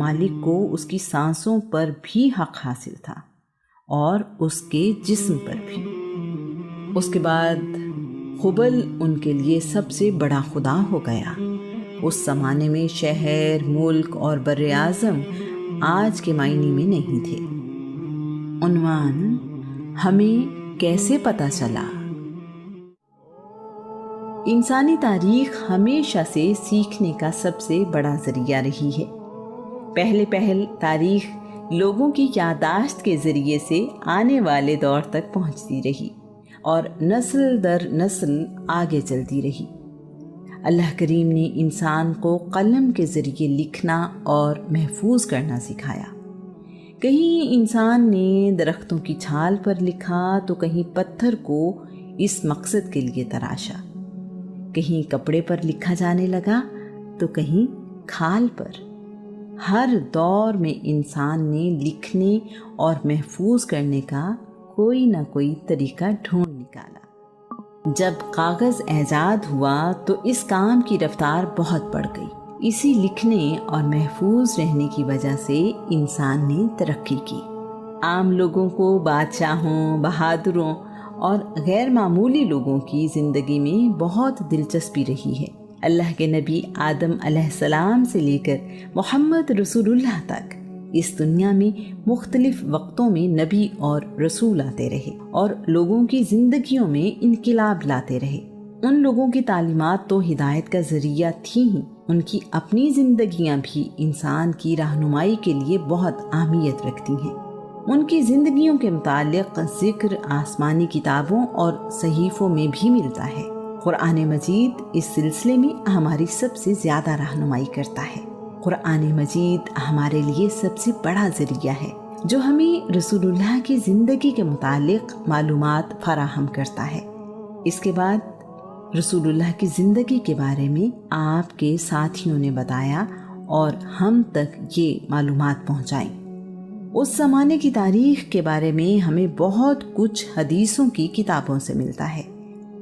مالک کو اس کی سانسوں پر بھی حق حاصل تھا اور اس کے جسم پر بھی۔ اس کے بعد ہبل ان کے لیے سب سے بڑا خدا ہو گیا۔ اس زمانے میں شہر، ملک اور بر اعظم آج کے معنی میں نہیں تھے۔ عنوان: ہمیں کیسے پتہ چلا؟ انسانی تاریخ ہمیشہ سے سیکھنے کا سب سے بڑا ذریعہ رہی ہے۔ پہلے تاریخ لوگوں کی یادداشت کے ذریعے سے آنے والے دور تک پہنچتی رہی اور نسل در نسل آگے چلتی رہی۔ اللہ کریم نے انسان کو قلم کے ذریعے لکھنا اور محفوظ کرنا سکھایا۔ کہیں انسان نے درختوں کی چھال پر لکھا تو کہیں پتھر کو اس مقصد کے لیے تراشا، کہیں کپڑے پر لکھا جانے لگا تو کہیں کھال پر۔ ہر دور میں انسان نے لکھنے اور محفوظ کرنے کا کوئی نہ کوئی طریقہ ڈھونڈ نکالا۔ جب کاغذ ایجاد ہوا تو اس کام کی رفتار بہت بڑھ گئی۔ اسی لکھنے اور محفوظ رہنے کی وجہ سے انسان نے ترقی کی۔ عام لوگوں کو بادشاہوں، بہادروں اور غیر معمولی لوگوں کی زندگی میں بہت دلچسپی رہی ہے۔ اللہ کے نبی آدم علیہ السلام سے لے کر محمد رسول اللہ تک اس دنیا میں مختلف وقتوں میں نبی اور رسول آتے رہے اور لوگوں کی زندگیوں میں انقلاب لاتے رہے۔ ان لوگوں کی تعلیمات تو ہدایت کا ذریعہ تھیں ہی، ان کی اپنی زندگیاں بھی انسان کی رہنمائی کے لیے بہت اہمیت رکھتی ہیں۔ ان کی زندگیوں کے متعلق ذکر آسمانی کتابوں اور صحیفوں میں بھی ملتا ہے۔ قرآن مجید اس سلسلے میں ہماری سب سے زیادہ رہنمائی کرتا ہے۔ قرآن مجید ہمارے لیے سب سے بڑا ذریعہ ہے جو ہمیں رسول اللہ کی زندگی کے متعلق معلومات فراہم کرتا ہے۔ اس کے بعد رسول اللہ کی زندگی کے بارے میں آپ کے ساتھیوں نے بتایا اور ہم تک یہ معلومات پہنچائیں۔ اس زمانے کی تاریخ کے بارے میں ہمیں بہت کچھ حدیثوں کی کتابوں سے ملتا ہے۔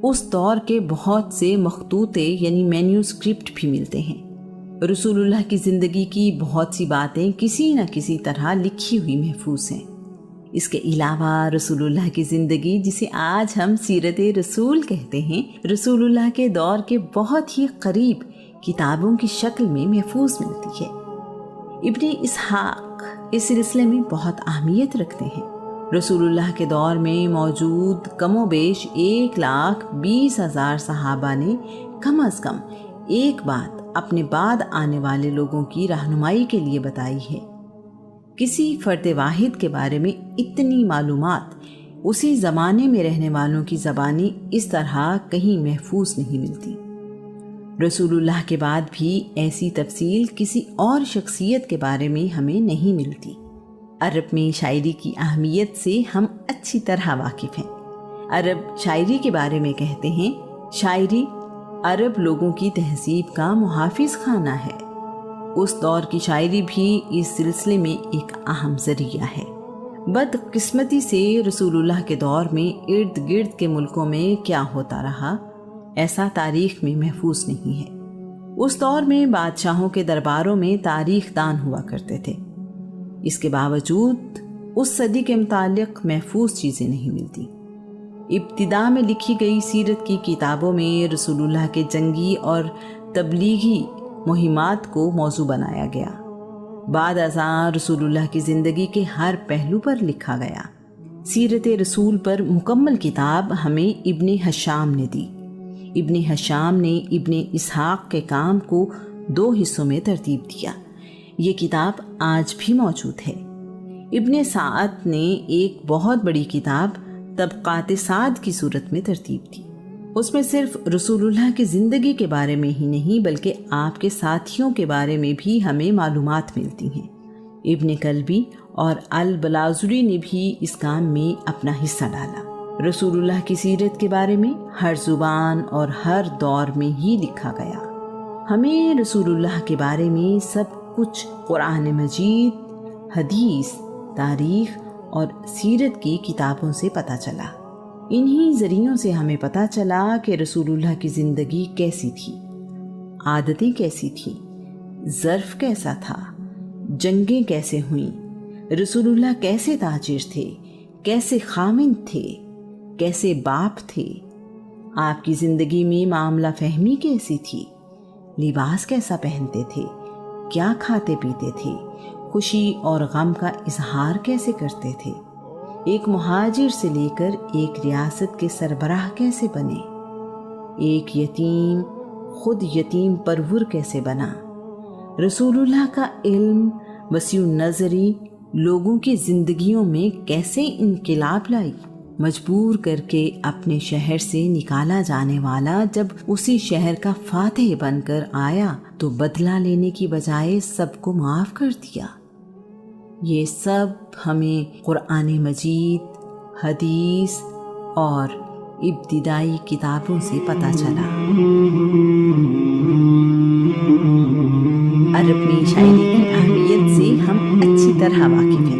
اس دور کے بہت سے مخطوطے یعنی مینیوسکرپٹ بھی ملتے ہیں۔ رسول اللہ کی زندگی کی بہت سی باتیں کسی نہ کسی طرح لکھی ہوئی محفوظ ہیں۔ اس کے علاوہ رسول اللہ کی زندگی، جسے آج ہم سیرت رسول کہتے ہیں، رسول اللہ کے دور کے بہت ہی قریب کتابوں کی شکل میں محفوظ ملتی ہے۔ ابن اسحاق اس سلسلے میں بہت اہمیت رکھتے ہیں۔ رسول اللہ کے دور میں موجود کم و بیش 1,20,000 صحابہ نے کم از کم ایک بات اپنے بعد آنے والے لوگوں کی رہنمائی کے لیے بتائی ہے۔ کسی فرد واحد کے بارے میں اتنی معلومات اسی زمانے میں رہنے والوں کی زبانی اس طرح کہیں محفوظ نہیں ملتی۔ رسول اللہ کے بعد بھی ایسی تفصیل کسی اور شخصیت کے بارے میں ہمیں نہیں ملتی۔ عرب میں شاعری کی اہمیت سے ہم اچھی طرح واقف ہیں۔ عرب شاعری کے بارے میں کہتے ہیں، شاعری عرب لوگوں کی تہذیب کا محافظ خانہ ہے۔ اس دور کی شاعری بھی اس سلسلے میں ایک اہم ذریعہ ہے۔ بدقسمتی سے رسول اللہ کے دور میں ارد گرد کے ملکوں میں کیا ہوتا رہا، ایسا تاریخ میں محفوظ نہیں ہے۔ اس دور میں بادشاہوں کے درباروں میں تاریخ دان ہوا کرتے تھے۔ اس کے باوجود اس صدی کے متعلق محفوظ چیزیں نہیں ملتی۔ ابتدا میں لکھی گئی سیرت کی کتابوں میں رسول اللہ کے جنگی اور تبلیغی مہمات کو موضوع بنایا گیا۔ بعد ازاں رسول اللہ کی زندگی کے ہر پہلو پر لکھا گیا۔ سیرت رسول پر مکمل کتاب ہمیں ابن ہشام نے دی۔ ابن ہشام نے ابن اسحاق کے کام کو 2 حصوں میں ترتیب دیا۔ یہ کتاب آج بھی موجود ہے۔ ابن سعد نے ایک بہت بڑی کتاب طبقات سعد کی صورت میں ترتیب دی۔ اس میں صرف رسول اللہ کی زندگی کے بارے میں ہی نہیں بلکہ آپ کے ساتھیوں کے بارے میں بھی ہمیں معلومات ملتی ہیں۔ ابن کلبی اور البلاذری نے بھی اس کام میں اپنا حصہ ڈالا۔ رسول اللہ کی سیرت کے بارے میں ہر زبان اور ہر دور میں ہی لکھا گیا۔ ہمیں رسول اللہ کے بارے میں سب کچھ قرآن مجید، حدیث، تاریخ اور سیرت کی کتابوں سے پتہ چلا۔ انہی ذریعوں سے ہمیں پتہ چلا کہ رسول اللہ کی زندگی کیسی تھی، عادتیں کیسی تھیں، ظرف کیسا تھا، جنگیں کیسے ہوئیں، رسول اللہ کیسے تاجر تھے، کیسے خامند تھے، کیسے باپ تھے، آپ کی زندگی میں معاملہ فہمی کیسی تھی، لباس کیسا پہنتے تھے، کیا کھاتے پیتے تھے، خوشی اور غم کا اظہار کیسے کرتے تھے، ایک مہاجر سے لے کر ایک ریاست کے سربراہ کیسے بنے، ایک یتیم خود یتیم پرور کیسے بنا۔ رسول اللہ کا علم وسیع نظری لوگوں کی زندگیوں میں کیسے انقلاب لائی۔ مجبور کر کے اپنے شہر سے نکالا جانے والا جب اسی شہر کا فاتح بن کر آیا تو بدلہ لینے کی بجائے سب کو معاف کر دیا۔ یہ سب ہمیں قرآن مجید، حدیث اور ابتدائی کتابوں سے پتہ چلا۔ عرب میں شاعری کی اہمیت سے ہم اچھی طرح واقف ہیں۔